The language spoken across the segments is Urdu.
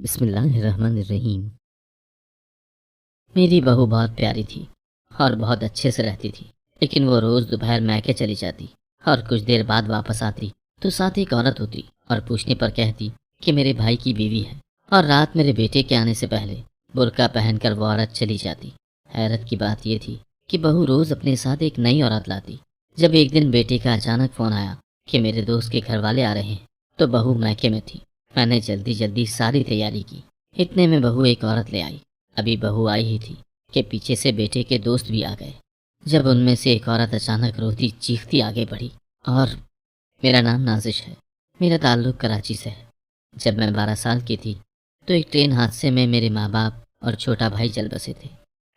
بسم اللہ الرحمن الرحیم۔ میری بہو بہت پیاری تھی اور بہت اچھے سے رہتی تھی، لیکن وہ روز دوپہر میکے چلی جاتی اور کچھ دیر بعد واپس آتی تو ساتھ ایک عورت ہوتی اور پوچھنے پر کہتی کہ میرے بھائی کی بیوی ہے، اور رات میرے بیٹے کے آنے سے پہلے برقع پہن کر وہ عورت چلی جاتی۔ حیرت کی بات یہ تھی کہ بہو روز اپنے ساتھ ایک نئی عورت لاتی۔ جب ایک دن بیٹے کا اچانک فون آیا کہ میرے دوست کے گھر والے آ رہے ہیں تو بہو میکے میں تھی۔ میں نے جلدی جلدی ساری تیاری کی۔ اتنے میں بہو ایک عورت لے آئی۔ ابھی بہو آئی ہی تھی کہ پیچھے سے بیٹے کے دوست بھی آ گئے۔ جب ان میں سے ایک عورت اچانک روتی چیختی آگے بڑھی، اور میرا نام نازش ہے، میرا تعلق کراچی سے ہے۔ جب میں 12 سال کی تھی تو ایک ٹرین حادثے میں میرے ماں باپ اور چھوٹا بھائی جل بسے تھے۔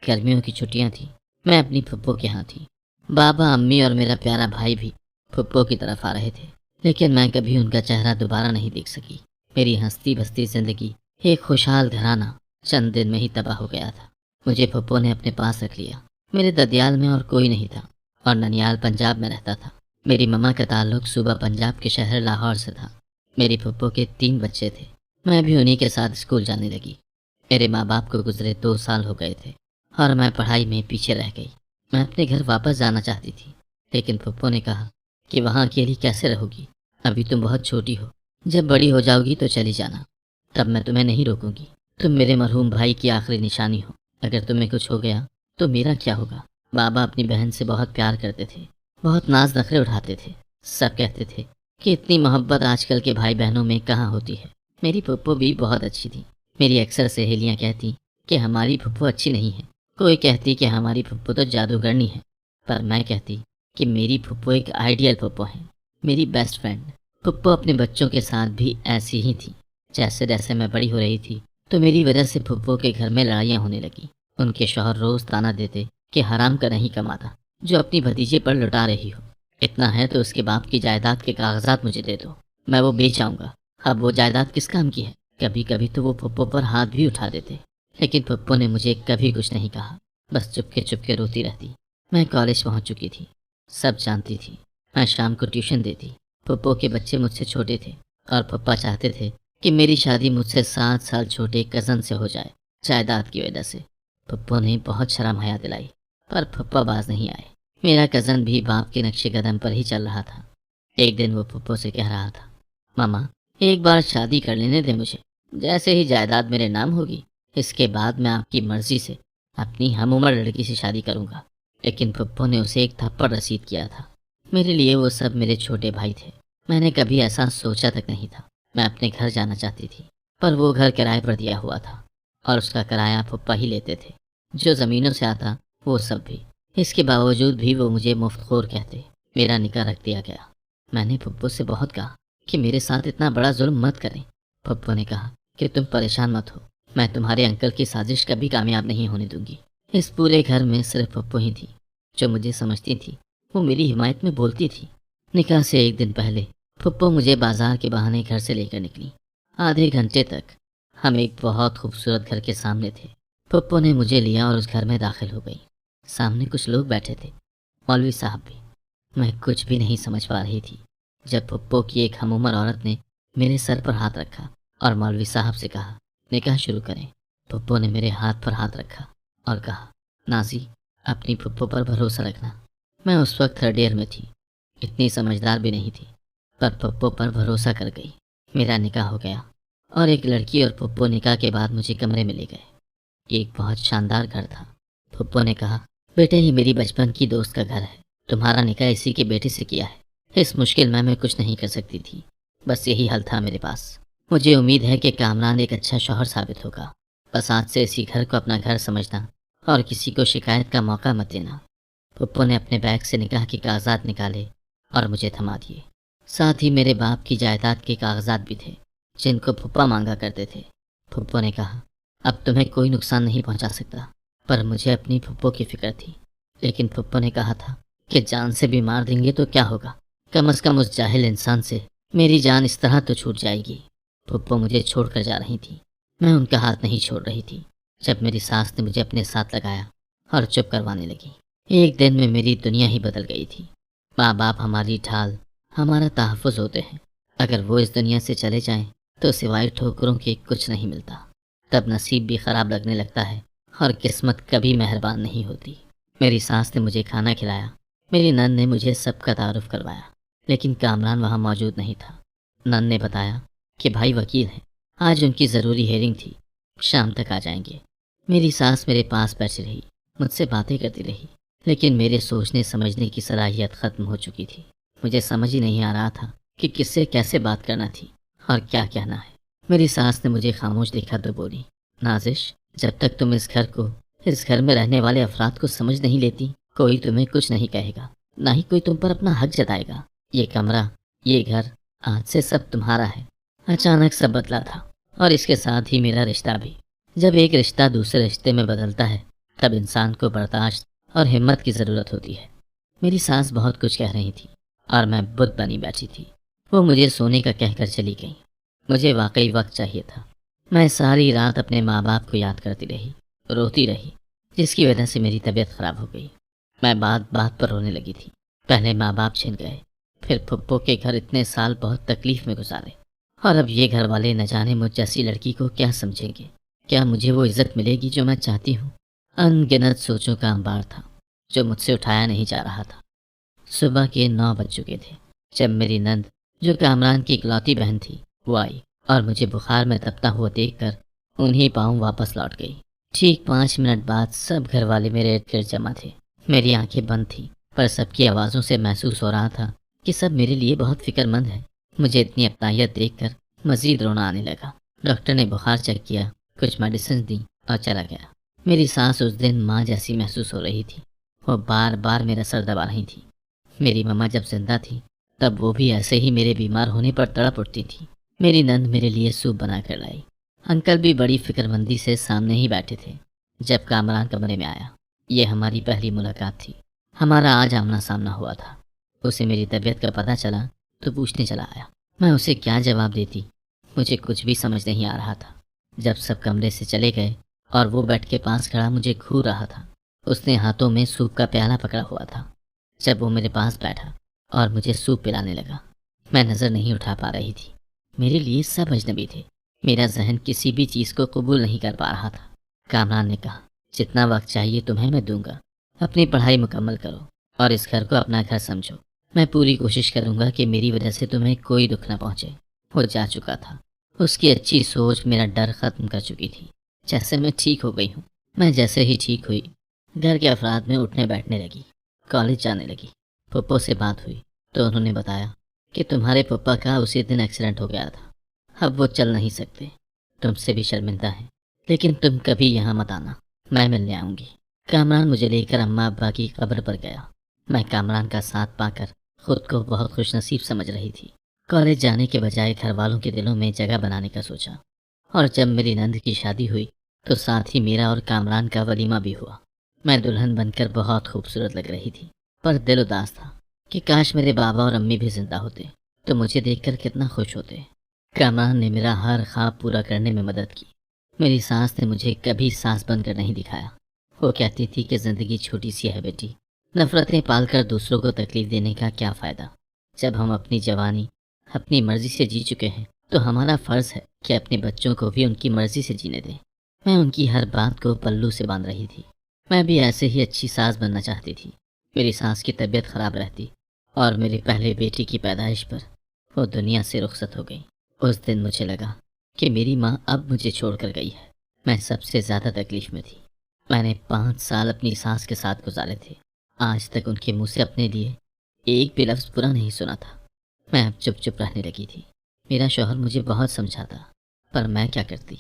گرمیوں کی چھٹیاں تھیں، میں اپنی پھپھو کے ہاں تھی۔ بابا، امی اور میرا پیارا بھائی بھی پھپھو کی طرف آ رہے تھے، لیکن میں کبھی ان کا چہرہ دوبارہ نہیں دیکھ سکی۔ میری ہنستی بستی زندگی، ایک خوشحال گھرانہ چند دن میں ہی تباہ ہو گیا تھا۔ مجھے پھپھو نے اپنے پاس رکھ لیا۔ میرے ددیال میں اور کوئی نہیں تھا، اور ننیال پنجاب میں رہتا تھا۔ میری مما کا تعلق صوبہ پنجاب کے شہر لاہور سے تھا۔ میری پھپھو کے 3 بچے تھے، میں بھی انہی کے ساتھ اسکول جانے لگی۔ میرے ماں باپ کو گزرے 2 سال ہو گئے تھے اور میں پڑھائی میں پیچھے رہ گئی۔ میں اپنے گھر واپس جانا چاہتی تھی، لیکن پھپھو نے کہا کہ وہاں اکیلی کیسے رہو گی، ابھی تم بہت چھوٹی ہو، جب بڑی ہو جاؤ گی تو چلی جانا، تب میں تمہیں نہیں روکوں گی۔ تم میرے مرحوم بھائی کی آخری نشانی ہو، اگر تمہیں کچھ ہو گیا تو میرا کیا ہوگا؟ بابا اپنی بہن سے بہت پیار کرتے تھے، بہت ناز نخرے اٹھاتے تھے۔ سب کہتے تھے کہ اتنی محبت آج کل کے بھائی بہنوں میں کہاں ہوتی ہے۔ میری پھپھو بھی بہت اچھی تھی۔ میری اکثر سہیلیاں کہتی کہ ہماری پھپھو اچھی نہیں ہے، کوئی کہتی کہ ہماری پھپھو تو جادوگرنی ہے، پر میں کہتی کہ میری پھپھو ایک آئیڈیل پھپھو ہے، میری بیسٹ فرینڈ۔ پھپھو اپنے بچوں کے ساتھ بھی ایسی ہی تھی۔ جیسے جیسے میں بڑی ہو رہی تھی تو میری وجہ سے پھپھو کے گھر میں لڑائیاں ہونے لگی۔ ان کے شوہر روز طعنہ دیتے کہ حرام کا نہیں کماتا جو اپنی بھتیجے پر لٹا رہی ہو، اتنا ہے تو اس کے باپ کی جائیداد کے کاغذات مجھے دے دو، میں وہ بیچ آؤں گا۔ اب وہ جائیداد کس کام کی ہے؟ کبھی کبھی تو وہ پھپھو پر ہاتھ بھی اٹھا دیتے، لیکن پھپھو نے مجھے کبھی کچھ نہیں کہا، بس چپ کے روتی رہتی۔ میں کالج پہنچ چکی تھی، سب جانتی تھی۔ میں شام کو ٹیوشن دیتی۔ پھپھو کے بچے مجھ سے چھوٹے تھے اور پھپھا چاہتے تھے کہ میری شادی مجھ سے 7 سال چھوٹے کزن سے ہو جائے، جائیداد کی وجہ سے۔ پھپھو نے بہت شرم حیا دلائی، پر پھپھا باز نہیں آئے۔ میرا کزن بھی باپ کے نقش قدم پر ہی چل رہا تھا۔ ایک دن وہ پھپھو سے کہہ رہا تھا، ماما ایک بار شادی کر لینے دے مجھے، جیسے ہی جائیداد میرے نام ہوگی اس کے بعد میں آپ کی مرضی سے اپنی ہم عمر لڑکی سے شادی کروں گا۔ لیکن پھپھو نے اسے ایک تھپڑ رسید کیا تھا۔ میرے لیے وہ سب میرے چھوٹے بھائی تھے، میں نے کبھی ایسا سوچا تک نہیں تھا۔ میں اپنے گھر جانا چاہتی تھی، پر وہ گھر کرائے پر دیا ہوا تھا اور اس کا کرایہ پھپھا ہی لیتے تھے، جو زمینوں سے آتا وہ سب بھی۔ اس کے باوجود بھی وہ مجھے مفت خور کہتے۔ میرا نکاح رکھ دیا گیا۔ میں نے پھپھو سے بہت کہا کہ میرے ساتھ اتنا بڑا ظلم مت کریں۔ پھپھو نے کہا کہ تم پریشان مت ہو، میں تمہارے انکل کی سازش کبھی کامیاب نہیں ہونے دوں گی۔ اس پورے گھر میں صرف پھپھو ہی تھی جو مجھے سمجھتی تھی، وہ میری حمایت میں بولتی تھی۔ نکاح سے ایک دن پہلے پھپھو مجھے بازار کے بہانے گھر سے لے کر نکلی۔ آدھے گھنٹے تک ہم ایک بہت خوبصورت گھر کے سامنے تھے۔ پھپھو نے مجھے لیا اور اس گھر میں داخل ہو گئی۔ سامنے کچھ لوگ بیٹھے تھے، مولوی صاحب بھی۔ میں کچھ بھی نہیں سمجھ پا رہی تھی جب پھپھو کی ایک ہم عمر عورت نے میرے سر پر ہاتھ رکھا اور مولوی صاحب سے کہا نکاح شروع کریں۔ پھپھو نے میرے ہاتھ پر ہاتھ رکھا اور کہا، نازی اپنی پھپھو پر بھروسہ رکھنا۔ میں اس وقت 3rd ایئر میں تھی، اتنی سمجھدار بھی نہیں تھی، پر پھپھو پر بھروسہ کر گئی۔ میرا نکاح ہو گیا اور ایک لڑکی اور پھپھو نکاح کے بعد مجھے کمرے میں لے گئے۔ ایک بہت شاندار گھر تھا۔ پھپھو نے کہا، بیٹے یہ میری بچپن کی دوست کا گھر ہے، تمہارا نکاح اسی کے بیٹے سے کیا ہے۔ اس مشکل میں کچھ نہیں کر سکتی تھی، بس یہی حل تھا میرے پاس۔ مجھے امید ہے کہ کامران ایک اچھا شوہر ثابت ہوگا، بس آج سے اسی گھر کو اپنا گھر سمجھنا اور کسی کو شکایت کا موقع مت دینا۔ پھپھو نے اپنے بیگ سے نکاح کے کاغذات نکالے اور مجھے تھما دیے۔ ساتھ ہی میرے باپ کی جائیداد کے کاغذات بھی تھے جن کو پھپھا مانگا کرتے تھے۔ پھپھو نے کہا، اب تمہیں کوئی نقصان نہیں پہنچا سکتا، پر مجھے اپنی پھپھو کی فکر تھی۔ لیکن پھپھو نے کہا تھا کہ جان سے بھی مار دیں گے تو کیا ہوگا، کم از کم اس جاہل انسان سے میری جان اس طرح تو چھوٹ جائے گی۔ پھپھو مجھے چھوڑ کر جا رہی تھی، میں ان کا ہاتھ نہیں چھوڑ رہی تھی، جب میری ساس نے مجھے اپنے ساتھ لگایا اور چپ کروانے لگی۔ ایک دن میں میری دنیا ہی بدل گئی تھی۔ ماں باپ ہماری ڈھال، ہمارا تحفظ ہوتے ہیں، اگر وہ اس دنیا سے چلے جائیں تو سوائے ٹھوکروں کے کچھ نہیں ملتا، تب نصیب بھی خراب لگنے لگتا ہے اور قسمت کبھی مہربان نہیں ہوتی۔ میری ساس نے مجھے کھانا کھلایا، میری نند نے مجھے سب کا تعارف کروایا، لیکن کامران وہاں موجود نہیں تھا۔ نند نے بتایا کہ بھائی وکیل ہیں، آج ان کی ضروری ہیئرنگ تھی، شام تک آ جائیں گے۔ میری ساس میرے پاس بیٹھی رہی، مجھ سے باتیں کرتی رہی، لیکن میرے سوچنے سمجھنے کی صلاحیت ختم ہو چکی تھی۔ مجھے سمجھ ہی نہیں آ رہا تھا کہ کس سے کیسے بات کرنا تھی اور کیا کہنا ہے۔ میری ساس نے مجھے خاموش دیکھا تو بولی، نازش، جب تک تم اس گھر میں رہنے والے افراد کو سمجھ نہیں لیتی، کوئی تمہیں کچھ نہیں کہے گا، نہ ہی کوئی تم پر اپنا حق جتائے گا۔ یہ کمرہ، یہ گھر، آج سے سب تمہارا ہے۔ اچانک سب بدلا تھا، اور اس کے ساتھ ہی میرا رشتہ بھی۔ جب ایک رشتہ دوسرے رشتے میں بدلتا ہے، تب انسان کو برداشت اور ہمت کی ضرورت ہوتی ہے۔ میری ساس بہت کچھ کہہ رہی تھی اور میں بت بنی بیٹھی تھی۔ وہ مجھے سونے کا کہہ کر چلی گئی۔ مجھے واقعی وقت چاہیے تھا۔ میں ساری رات اپنے ماں باپ کو یاد کرتی رہی، روتی رہی، جس کی وجہ سے میری طبیعت خراب ہو گئی۔ میں بات بات پر رونے لگی تھی۔ پہلے ماں باپ چھن گئے، پھر پھپھو کے گھر اتنے سال بہت تکلیف میں گزارے، اور اب یہ گھر والے نہ جانے مجھ جیسی لڑکی کو کیا سمجھیں گے۔ کیا مجھے وہ عزت ملے گی جو میں چاہتی ہوں؟ ان گنت سوچوں کا انبار تھا جو مجھ سے اٹھایا نہیں جا رہا تھا۔ صبح کے 9 بج چکے تھے جب میری نند، جو کامران کی اکلوتی بہن تھی، وہ آئی اور مجھے بخار میں تپتا ہوا دیکھ کر انہی پاؤں واپس لوٹ گئی۔ ٹھیک 5 منٹ بعد سب گھر والے میرے ارد گرد جمع تھے۔ میری آنکھیں بند تھیں، پر سب کی آوازوں سے محسوس ہو رہا تھا کہ سب میرے لیے بہت فکر مند ہے۔ مجھے اتنی اپنائیت دیکھ کر مزید رونا آنے لگا۔ ڈاکٹر نے بخار چیک کیا، کچھ میڈیسن دی اور چلا گیا۔ میری سانس اس دن ماں جیسی محسوس ہو رہی تھی۔ وہ بار بار میرا سر دبا رہی تھی۔ میری ماما جب زندہ تھی تب وہ بھی ایسے ہی میرے بیمار ہونے پر تڑپ اٹھتی تھی۔ میری نند میرے لیے سوپ بنا کر لائی۔ انکل بھی بڑی فکر مندی سے سامنے ہی بیٹھے تھے جب کامران کمرے میں آیا۔ یہ ہماری پہلی ملاقات تھی۔ ہمارا آج آمنا سامنا ہوا تھا۔ اسے میری طبیعت کا پتہ چلا تو پوچھنے چلا آیا۔ میں اسے کیا جواب دیتی، مجھے کچھ بھی سمجھ نہیں آ رہا تھا۔ جب سب کمرے سے چلے گئے اور وہ بیڈ کے پاس کھڑا مجھے گھور رہا تھا، اس نے ہاتھوں میں سوپ کا پیالہ پکڑا ہوا تھا۔ جب وہ میرے پاس بیٹھا اور مجھے سوپ پلانے لگا، میں نظر نہیں اٹھا پا رہی تھی۔ میرے لیے سب اجنبی تھے۔ میرا ذہن کسی بھی چیز کو قبول نہیں کر پا رہا تھا۔ کامران نے کہا، جتنا وقت چاہیے تمہیں میں دوں گا، اپنی پڑھائی مکمل کرو اور اس گھر کو اپنا گھر سمجھو۔ میں پوری کوشش کروں گا کہ میری وجہ سے تمہیں کوئی دکھ نہ پہنچے۔ وہ جا چکا تھا۔ اس کی اچھی سوچ میرا ڈر ختم کر چکی تھی۔ جیسے میں ٹھیک ہو گئی ہوں۔ میں جیسے ہی ٹھیک ہوئی، گھر کے افراد میں اٹھنے بیٹھنے لگی، کالج جانے لگی۔ پھپھو سے بات ہوئی تو انہوں نے بتایا کہ تمہارے پپا کا اسی دن ایکسیڈنٹ ہو گیا تھا، اب وہ چل نہیں سکتے۔ تم سے بھی شرمندہ ہیں، لیکن تم کبھی یہاں مت آنا، میں ملنے آؤں گی۔ کامران مجھے لے کر اماں ابا کی قبر پر گیا۔ میں کامران کا ساتھ پا کر خود کو بہت خوش نصیب سمجھ رہی تھی۔ کالج جانے کے بجائے گھر والوں کے دلوں میں جگہ بنانے کا سوچا، اور جب میری نند کی شادی ہوئی تو ساتھ ہی میرا اور کامران کا ولیمہ بھی ہوا۔ میں دلہن بن کر بہت خوبصورت لگ رہی تھی، پر دل اداس تھا کہ کاش میرے بابا اور امی بھی زندہ ہوتے تو مجھے دیکھ کر کتنا خوش ہوتے۔ کامران نے میرا ہر خواب پورا کرنے میں مدد کی۔ میری ساس نے مجھے کبھی سانس بند کر نہیں دکھایا۔ وہ کہتی تھی کہ زندگی چھوٹی سی ہے بیٹی، نفرتیں پال کر دوسروں کو تکلیف دینے کا کیا فائدہ۔ جب ہم اپنی جوانی اپنی مرضی سے جی چکے ہیں تو ہمارا فرض ہے کہ اپنے بچوں کو بھی ان کی مرضی سے جینے دیں۔ میں ان کی ہر بات کو پلو سے باندھ رہی تھی۔ میں بھی ایسے ہی اچھی ساس بننا چاہتی تھی۔ میری ساس کی طبیعت خراب رہتی اور میرے پہلے بیٹی کی پیدائش پر وہ دنیا سے رخصت ہو گئی۔ اس دن مجھے لگا کہ میری ماں اب مجھے چھوڑ کر گئی ہے۔ میں سب سے زیادہ تکلیف میں تھی۔ میں نے 5 سال اپنی ساس کے ساتھ گزارے تھے۔ آج تک ان کے منہ سے اپنے لیے ایک بھی لفظ برا نہیں سنا تھا۔ میں اب چپ چپ رہنے لگی تھی۔ میرا شوہر مجھے بہت سمجھاتا، پر میں کیا کرتی؟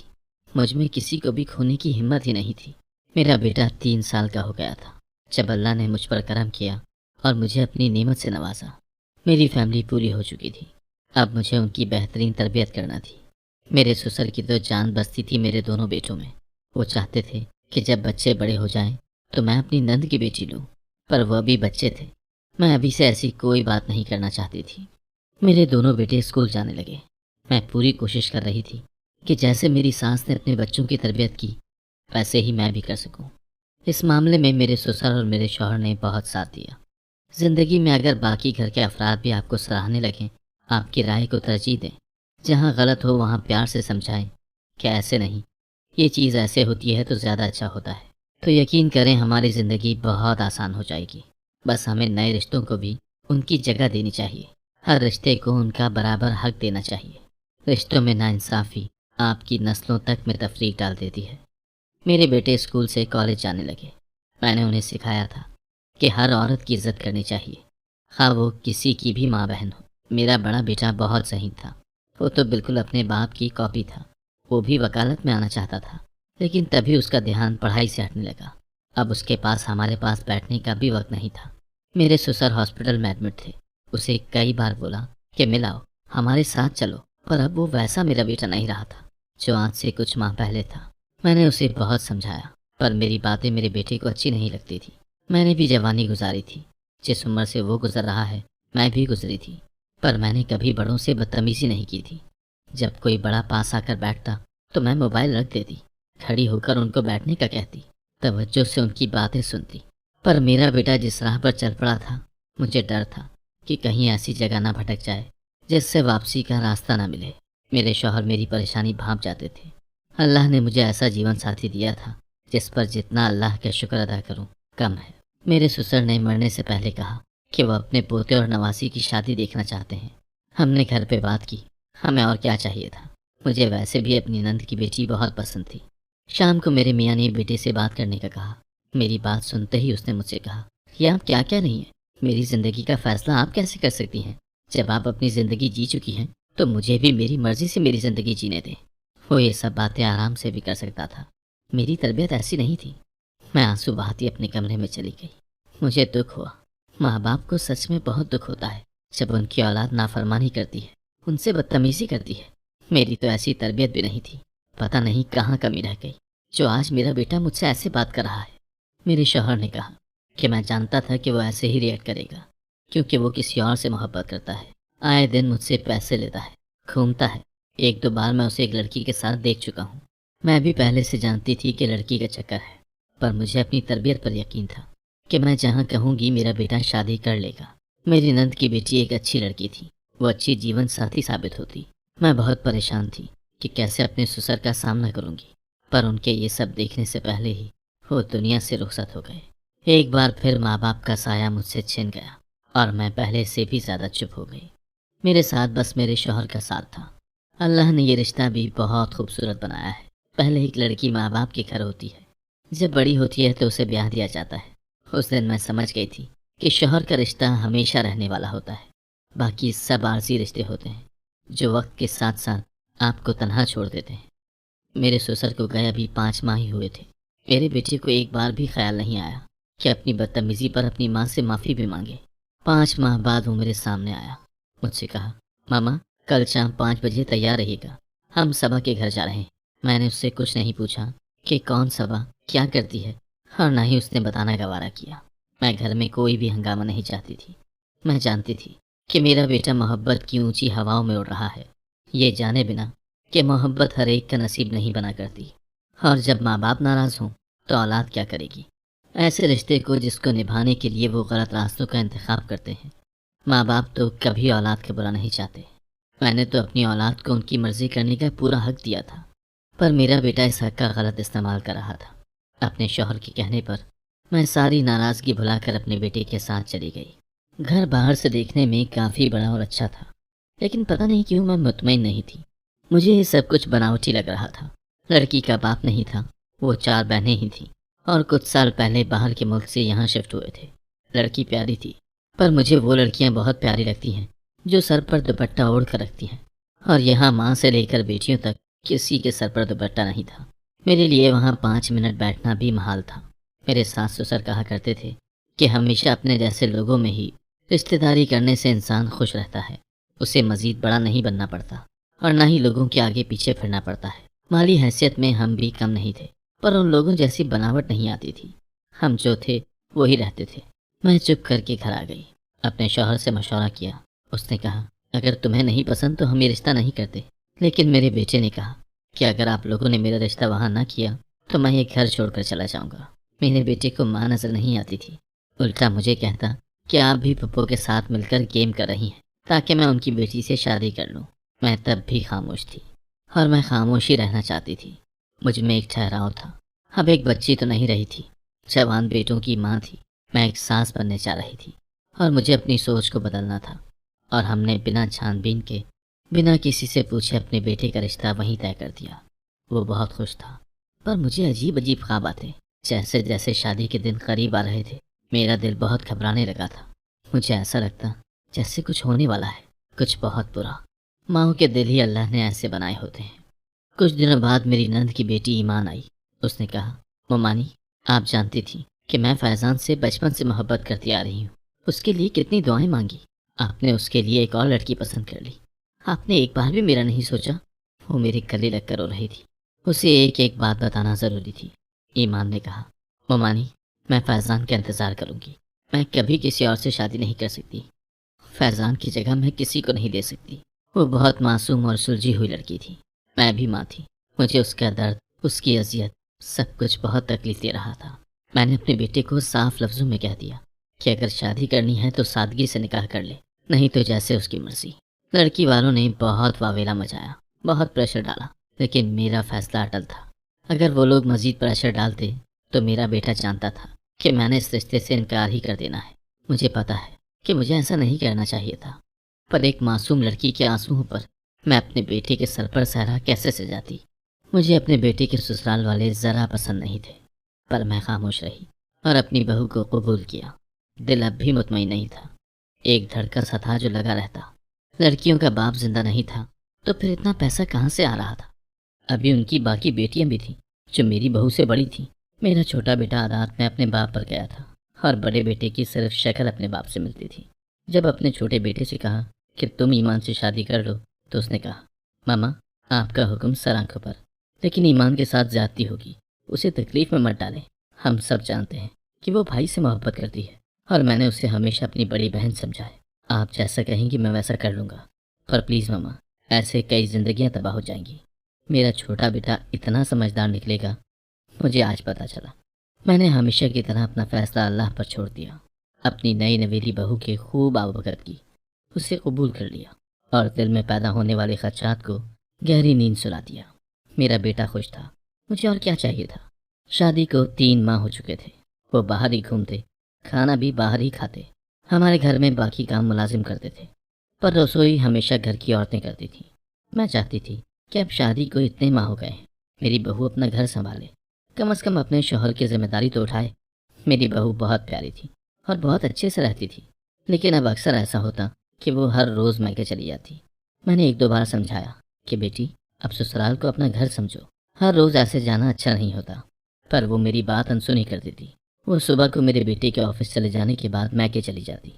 مجھ میں کسی کو بھی کھونے کی ہمت ہی نہیں تھی۔ میرا بیٹا 3 سال کا ہو گیا تھا جب اللہ نے مجھ پر کرم کیا اور مجھے اپنی نعمت سے نوازا۔ میری فیملی پوری ہو چکی تھی، اب مجھے ان کی بہترین تربیت کرنا تھی۔ میرے سسر کی تو جان بستی تھی میرے دونوں بیٹوں میں۔ وہ چاہتے تھے کہ جب بچے بڑے ہو جائیں تو میں اپنی نند کی بیٹی لوں، پر وہ ابھی بچے تھے۔ میں ابھی سے ایسی کوئی بات نہیں کرنا چاہتی تھی۔ میرے دونوں بیٹے اسکول جانے لگے۔ میں پوری کوشش کر رہی تھی کہ جیسے میری ساس نے اپنے بچوں کی تربیت کی ویسے ہی میں بھی کر سکوں۔ اس معاملے میں میرے سسر اور میرے شوہر نے بہت ساتھ دیا۔ زندگی میں اگر باقی گھر کے افراد بھی آپ کو سراہنے لگیں، آپ کی رائے کو ترجیح دیں، جہاں غلط ہو وہاں پیار سے سمجھائیں کہ ایسے نہیں، یہ چیز ایسے ہوتی ہے تو زیادہ اچھا ہوتا ہے، تو یقین کریں ہماری زندگی بہت آسان ہو جائے گی۔ بس ہمیں نئے رشتوں کو بھی ان کی جگہ دینی چاہیے، ہر رشتے کو ان کا برابر حق دینا چاہیے۔ رشتوں میں ناانصافی آپ کی نسلوں تک میں تفریق ڈال دیتی ہے۔ میرے بیٹے اسکول سے کالج جانے لگے۔ میں نے انہیں سکھایا تھا کہ ہر عورت کی عزت کرنی چاہیے، خواہ وہ کسی کی بھی ماں بہن ہو۔ میرا بڑا بیٹا بہت ذہین تھا، وہ تو بالکل اپنے باپ کی کاپی تھا۔ وہ بھی وکالت میں آنا چاہتا تھا، لیکن تبھی اس کا دھیان پڑھائی سے ہٹنے لگا۔ اب اس کے پاس ہمارے پاس بیٹھنے کا بھی وقت نہیں تھا۔ میرے سسر ہاسپٹل میں ایڈمٹ تھے، اسے کئی بار بولا کہ ملاؤ، ہمارے ساتھ چلو، پر اب وہ ویسا میرا بیٹا نہیں رہا تھا جو آج سے کچھ ماہ پہلے تھا۔ میں نے اسے بہت سمجھایا، پر میری باتیں میرے بیٹے کو اچھی نہیں لگتی تھی۔ میں نے بھی جوانی گزاری تھی، جس عمر سے وہ گزر رہا ہے میں بھی گزری تھی، پر میں نے کبھی بڑوں سے بدتمیزی نہیں کی تھی۔ جب کوئی بڑا پاس آ کر بیٹھتا تو میں موبائل رکھ دیتی، کھڑی ہو کر ان کو بیٹھنے کا کہتی، توجہ سے ان کی باتیں سنتی۔ پر میرا بیٹا جس راہ پر چل پڑا تھا، مجھے ڈر تھا کہ کہیں ایسی جگہ نہ بھٹک جائے جس سے واپسی کا راستہ نہ ملے۔ میرے شوہر میری پریشانی بھانپ جاتے تھے۔ اللہ نے مجھے ایسا جیون ساتھی دیا تھا جس پر جتنا اللہ کا شکر ادا کروں کم ہے۔ میرے سسر نے مرنے سے پہلے کہا کہ وہ اپنے پوتے اور نواسی کی شادی دیکھنا چاہتے ہیں۔ ہم نے گھر پہ بات کی، ہمیں اور کیا چاہیے تھا۔ مجھے ویسے بھی اپنی نند کی بیٹی بہت پسند تھی۔ شام کو میرے میاں نے بیٹے سے بات کرنے کا کہا۔ میری بات سنتے ہی اس نے مجھ سے کہا، یہ آپ کیا کہہ رہی ہیں؟ میری زندگی کا فیصلہ آپ کیسے کر سکتی ہیں؟ جب آپ اپنی زندگی جی چکی ہیں تو مجھے بھی میری مرضی سے میری زندگی جینے دیں۔ وہ یہ سب باتیں آرام سے بھی کر سکتا تھا، میری تربیت ایسی نہیں تھی۔ میں آنسو بہاتی اپنے کمرے میں چلی گئی۔ مجھے دکھ ہوا۔ ماں باپ کو سچ میں بہت دکھ ہوتا ہے جب ان کی اولاد نافرمانی کرتی ہے، ان سے بدتمیزی کرتی ہے۔ میری تو ایسی تربیت بھی نہیں تھی، پتہ نہیں کہاں کمی رہ گئی جو آج میرا بیٹا مجھ سے ایسے بات کر رہا ہے۔ میرے شوہر نے کہا کہ میں جانتا تھا کہ وہ ایسے ہی ریئیکٹ کرے گا، کیونکہ وہ کسی اور سے محبت کرتا ہے۔ آئے دن مجھ سے پیسے لیتا ہے، گھومتا ہے۔ ایک دو بار میں اسے ایک لڑکی کے ساتھ دیکھ چکا ہوں۔ میں بھی پہلے سے جانتی تھی کہ لڑکی کا چکر ہے، پر مجھے اپنی تربیت پر یقین تھا کہ میں جہاں کہوں گی میرا بیٹا شادی کر لے گا۔ میری نند کی بیٹی ایک اچھی لڑکی تھی، وہ اچھی جیون ساتھی ثابت ہوتی۔ میں بہت پریشان تھی کہ کیسے اپنے سسر کا سامنا کروں گی، پر ان کے یہ سب دیکھنے سے پہلے ہی وہ دنیا سے رخصت ہو گئے۔ ایک بار پھر ماں باپ کا سایہ مجھ سے چھن گیا اور میں پہلے سے بھی زیادہ چپ ہو گئی۔ میرے ساتھ بس میرے شوہر کا ساتھ تھا۔ اللہ نے یہ رشتہ بھی بہت خوبصورت بنایا ہے۔ پہلے ایک لڑکی ماں باپ کے گھر ہوتی ہے، جب بڑی ہوتی ہے تو اسے بیاہ دیا جاتا ہے۔ اس دن میں سمجھ گئی تھی کہ شوہر کا رشتہ ہمیشہ رہنے والا ہوتا ہے، باقی سب عارضی رشتے ہوتے ہیں جو وقت کے ساتھ ساتھ آپ کو تنہا چھوڑ دیتے ہیں۔ میرے سسر کو گئے ابھی 5 ماہ ہی ہوئے تھے۔ میرے بیٹے کو ایک بار بھی خیال نہیں آیا کہ اپنی بدتمیزی پر اپنی ماں سے معافی بھی مانگے۔ 5 ماہ بعد وہ میرے سامنے آیا، مجھ سے کہا، ماما کل شام 5 بجے تیار رہے گا، ہم صبا کے گھر جا رہے ہیں۔ میں نے اس سے کچھ نہیں پوچھا کہ کون صبا، کیا کرتی ہے، اور نہ ہی اس نے بتانا گوارا کیا۔ میں گھر میں کوئی بھی ہنگامہ نہیں چاہتی تھی۔ میں جانتی تھی کہ میرا بیٹا محبت کی اونچی ہواؤں میں اڑ رہا ہے، یہ جانے بنا کہ محبت ہر ایک کا نصیب نہیں بنا کرتی، اور جب ماں باپ ناراض ہوں تو اولاد کیا کرے گی۔ ایسے رشتے کو جس کو نبھانے کے لیے وہ غلط راستوں کا انتخاب کرتے ہیں، ماں باپ تو کبھی اولاد کا برا نہیں چاہتے۔ میں نے تو اپنی اولاد کو ان کی مرضی کرنے کا پورا حق دیا تھا، پر میرا بیٹا اس حق کا غلط استعمال کر رہا تھا۔ اپنے شوہر کے کہنے پر میں ساری ناراضگی بھلا کر اپنے بیٹے کے ساتھ چلی گئی۔ گھر باہر سے دیکھنے میں کافی بڑا اور اچھا تھا، لیکن پتہ نہیں کیوں میں مطمئن نہیں تھی۔ مجھے یہ سب کچھ بناوٹی لگ رہا تھا۔ لڑکی کا باپ نہیں تھا، وہ 4 بہنیں ہی تھیں، اور کچھ سال پہلے باہر کے ملک سے یہاں شفٹ ہوئے تھے۔ لڑکی پیاری تھی، پر مجھے وہ لڑکیاں بہت پیاری لگتی ہیں جو سر پر دوپٹہ اوڑھ کر رکھتی ہیں، اور یہاں ماں سے لے کر بیٹیوں تک کسی کے سر پر دوپٹہ نہیں تھا۔ میرے لیے وہاں 5 منٹ بیٹھنا بھی محال تھا۔ میرے ساس سسر کہا کرتے تھے کہ ہمیشہ اپنے جیسے لوگوں میں ہی رشتہ داری کرنے سے انسان خوش رہتا ہے، اسے مزید بڑا نہیں بننا پڑتا، اور نہ ہی لوگوں کے آگے پیچھے پھرنا پڑتا ہے۔ مالی حیثیت میں ہم بھی کم نہیں تھے، پر ان لوگوں جیسی بناوٹ نہیں آتی تھی۔ ہم جو تھے وہی رہتے تھے۔ میں چپ کر کے گھر آ گئی، اپنے شوہر سے مشورہ کیا۔ اس نے کہا، اگر تمہیں نہیں پسند تو ہم یہ رشتہ نہیں کرتے۔ لیکن میرے بیٹے نے کہا کہ اگر آپ لوگوں نے میرا رشتہ وہاں نہ کیا تو میں یہ گھر چھوڑ کر چلا جاؤں گا۔ میرے بیٹے کو ماں نظر نہیں آتی تھی، الٹا مجھے کہتا کہ آپ بھی پپو کے ساتھ مل کر گیم کر رہی ہیں تاکہ میں ان کی بیٹی سے شادی کر لوں۔ میں تب بھی خاموش تھی اور میں خاموش ہی رہنا چاہتی تھی۔ مجھ میں ایک ٹھہراؤ تھا۔ اب ایک بچی تو نہیں رہی تھی، جوان بیٹوں کی ماں تھی۔ میں ایک سانس بننے چاہ رہی تھی اور مجھے اپنی سوچ کو بدلنا تھا۔ اور ہم نے بنا چھان بین کے، بنا کسی سے پوچھے اپنے بیٹے کا رشتہ وہیں طے کر دیا۔ وہ بہت خوش تھا، پر مجھے عجیب عجیب خواب آتے۔ جیسے جیسے شادی کے دن قریب آ رہے تھے، میرا دل بہت گھبرانے لگا تھا۔ مجھے ایسا لگتا جیسے کچھ ہونے والا ہے، کچھ بہت برا۔ ماؤں کے دل ہی اللہ نے ایسے بنائے ہوتے ہیں۔ کچھ دنوں بعد میری نند کی بیٹی ایمان آئی۔ اس نے کہا، ممانی، آپ جانتی تھی کہ میں فیضان سے بچپن سے محبت کرتی آ رہی ہوں۔ اس کے لیے کتنی دعائیں مانگی، آپ نے اس کے لیے ایک اور لڑکی پسند کر لی۔ آپ نے ایک بار بھی میرا نہیں سوچا۔ وہ میرے گلے لگ کر رو رہی تھی۔ اسے ایک ایک بات بتانا ضروری تھی۔ ایمان نے کہا، ممانی، میں فیضان کا انتظار کروں گی۔ میں کبھی کسی اور سے شادی نہیں کر سکتی۔ فیضان کی جگہ میں کسی کو نہیں دے سکتی۔ وہ بہت معصوم اور سلجھی ہوئی لڑکی تھی۔ میں بھی ماں تھی۔ مجھے اس کا درد، اس کی اذیت، سب کچھ بہت تکلیف دے رہا تھا۔ میں نے اپنے بیٹے کو صاف لفظوں میں کہہ دیا کہ اگر شادی کرنی ہے تو سادگی سے نکاح کر لے، نہیں تو جیسے اس کی مرضی۔ لڑکی والوں نے بہت واویلا مچایا، بہت پریشر ڈالا، لیکن میرا فیصلہ اٹل تھا۔ اگر وہ لوگ مزید پریشر ڈالتے تو میرا بیٹا جانتا تھا کہ میں نے اس رشتے سے انکار ہی کر دینا ہے۔ مجھے پتا ہے کہ مجھے ایسا نہیں کرنا چاہیے تھا، پر ایک معصوم لڑکی کے آنسوؤں پر میں اپنے بیٹے کے سر پر صحرا کیسے سجاتی؟ مجھے اپنے بیٹے کے سسرال والے ذرا پسند نہیں تھے، پر میں خاموش رہی اور اپنی بہو کو قبول کیا۔ دل اب بھی مطمئن نہیں تھا، ایک دھڑکن سا تھا جو لگا رہتا۔ لڑکیوں کا باپ زندہ نہیں تھا تو پھر اتنا پیسہ کہاں سے آ رہا تھا؟ ابھی ان کی باقی بیٹیاں بھی تھیں جو میری بہو سے بڑی تھیں۔ میرا چھوٹا بیٹا رات میں اپنے باپ پر گیا تھا اور بڑے بیٹے کی صرف شکل اپنے باپ سے ملتی تھی۔ جب اپنے چھوٹے بیٹے سے کہا کہ تم ایمان سے شادی کر لو تو اس نے کہا، ماما، آپ کا حکم سر آنکھوں پر، لیکن ایمان کے ساتھ زیادتی ہوگی، اسے تکلیف میں مت ڈالیں۔ ہم سب جانتے ہیں کہ وہ بھائی سے محبت کرتی ہے اور میں نے اسے ہمیشہ اپنی بڑی بہن سمجھا ہے۔ آپ جیسا کہیں گی میں ویسا کر لوں گا، پر پلیز ماما، ایسے کئی زندگیاں تباہ ہو جائیں گی۔ میرا چھوٹا بیٹا اتنا سمجھدار نکلے گا، مجھے آج پتا چلا۔ میں نے ہمیشہ کی طرح اپنا فیصلہ اللہ پر چھوڑ دیا۔ اپنی نئی نویلی بہو کے خوب آبوقت کی، اسے قبول کر لیا اور دل میں پیدا ہونے والے خدشات کو گہری نیند سلا دیا۔ میرا بیٹا خوش تھا، مجھے اور کیا چاہیے تھا؟ شادی کو 3 ماہ ہو چکے تھے۔ وہ باہر ہی گھومتے، کھانا بھی باہر ہی کھاتے۔ ہمارے گھر میں باقی کام ملازم کرتے تھے، پر رسوئی ہمیشہ گھر کی عورتیں کرتی تھیں۔ میں چاہتی تھی کہ اب شادی کو اتنے ماہ ہو گئے ہیں، میری بہو اپنا گھر سنبھالے، کم از کم اپنے شوہر کی ذمہ داری تو اٹھائے۔ میری بہو بہت پیاری تھی اور بہت اچھے سے رہتی تھی، لیکن اب اکثر ایسا ہوتا کہ وہ ہر روز میکے چلی جاتی۔ میں نے 1-2 بار سمجھایا کہ بیٹی، اب سسرال کو اپنا گھر سمجھو، ہر روز ایسے جانا اچھا نہیں ہوتا، پر وہ میری بات انسنی کر دیتی۔ وہ صبح کو میرے بیٹے کے آفس چلے جانے کے بعد میکے چلی جاتی،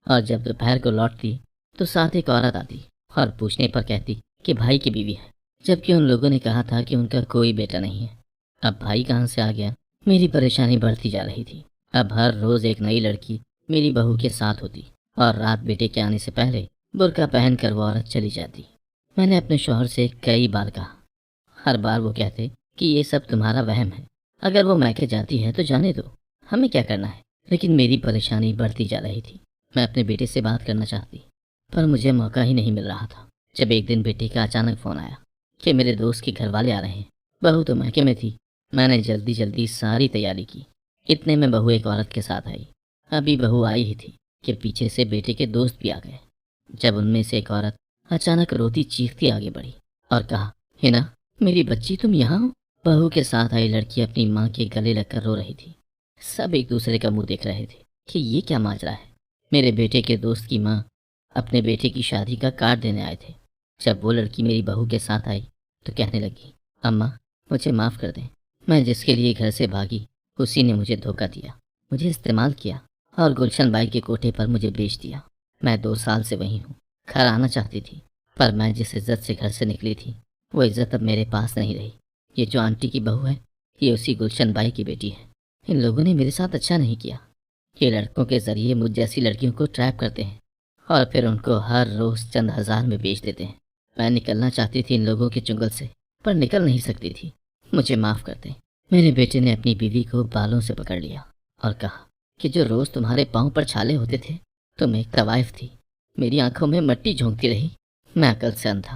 اور جب دوپہر کو لوٹتی تو ساتھ ایک عورت آتی اور پوچھنے پر کہتی کہ بھائی کی بیوی ہے، جبکہ ان لوگوں نے کہا تھا کہ ان کا کوئی بیٹا نہیں ہے۔ اب بھائی کہاں سے آ گیا؟ میری پریشانی بڑھتی جا رہی تھی۔ اب ہر روز ایک نئی لڑکی میری بہو کے ساتھ ہوتی اور رات بیٹے کے آنے سے پہلے برقع پہن کر وہ عورت چلی جاتی۔ میں نے اپنے شوہر سے کئی بار کہا، ہر بار وہ کہتے کہ یہ سب تمہارا وہم ہے، اگر وہ میکے جاتی ہے تو جانے دو، ہمیں کیا کرنا ہے؟ لیکن میری پریشانی بڑھتی جا رہی تھی۔ میں اپنے بیٹے سے بات کرنا چاہتی، پر مجھے موقع ہی نہیں مل رہا تھا۔ جب ایک دن بیٹے کا اچانک فون آیا کہ میرے دوست کے گھر والے آ رہے ہیں، بہو تو میکے میں تھی۔ میں نے جلدی ساری تیاری کی۔ اتنے میں بہو ایک عورت کے ساتھ آئی۔ ابھی بہو آئی ہی تھی کہ پیچھے سے بیٹے کے دوست بھی آ گئے۔ جب ان میں سے ایک عورت اچانک روتی چیختی آگے بڑھی اور کہا، ہنا، میری بچی تم یہاں ہو؟ بہو کے ساتھ آئی لڑکی اپنی ماں کے گلے لگ کر رو رہی تھی۔ سب ایک دوسرے کا منہ دیکھ رہے تھے کہ یہ کیا ماجرا ہے۔ میرے بیٹے کے دوست کی ماں اپنے بیٹے کی شادی کا کارڈ دینے آئے تھے۔ جب وہ لڑکی میری بہو کے ساتھ آئی تو کہنے لگی، اماں، مجھے معاف کر دیں، میں جس کے لیے گھر سے بھاگی اسی نے مجھے دھوکہ دیا، مجھے استعمال کیا اور گلشن بائی کے کوٹھے پر مجھے بیچ دیا۔ میں 2 سال سے وہیں ہوں، گھر آنا چاہتی تھی، پر میں جس عزت سے گھر سے نکلی تھی وہ عزت اب میرے پاس نہیں رہی۔ یہ جو آنٹی کی بہو ہے، یہ اسی گلشن بائی کی بیٹی ہے۔ ان لوگوں نے میرے ساتھ اچھا نہیں کیا۔ یہ لڑکوں کے ذریعے مجھ جیسی لڑکیوں کو ٹریپ کرتے ہیں اور پھر ان کو ہر روز چند ہزار میں بیچ دیتے ہیں۔ میں نکلنا چاہتی تھی ان لوگوں کے چنگل سے، پر نکل نہیں سکتی تھی۔ مجھے معاف کر دیں۔ میرے بیٹے نے اپنی بیوی کو بالوں سے پکڑ لیا اور کہا کہ جو روز تمہارے پاؤں پر چھالے ہوتے تھے تم ایک طوائف تھی۔ میری آنکھوں میں مٹی جھونکتی رہی۔ میں عقل سے اندھا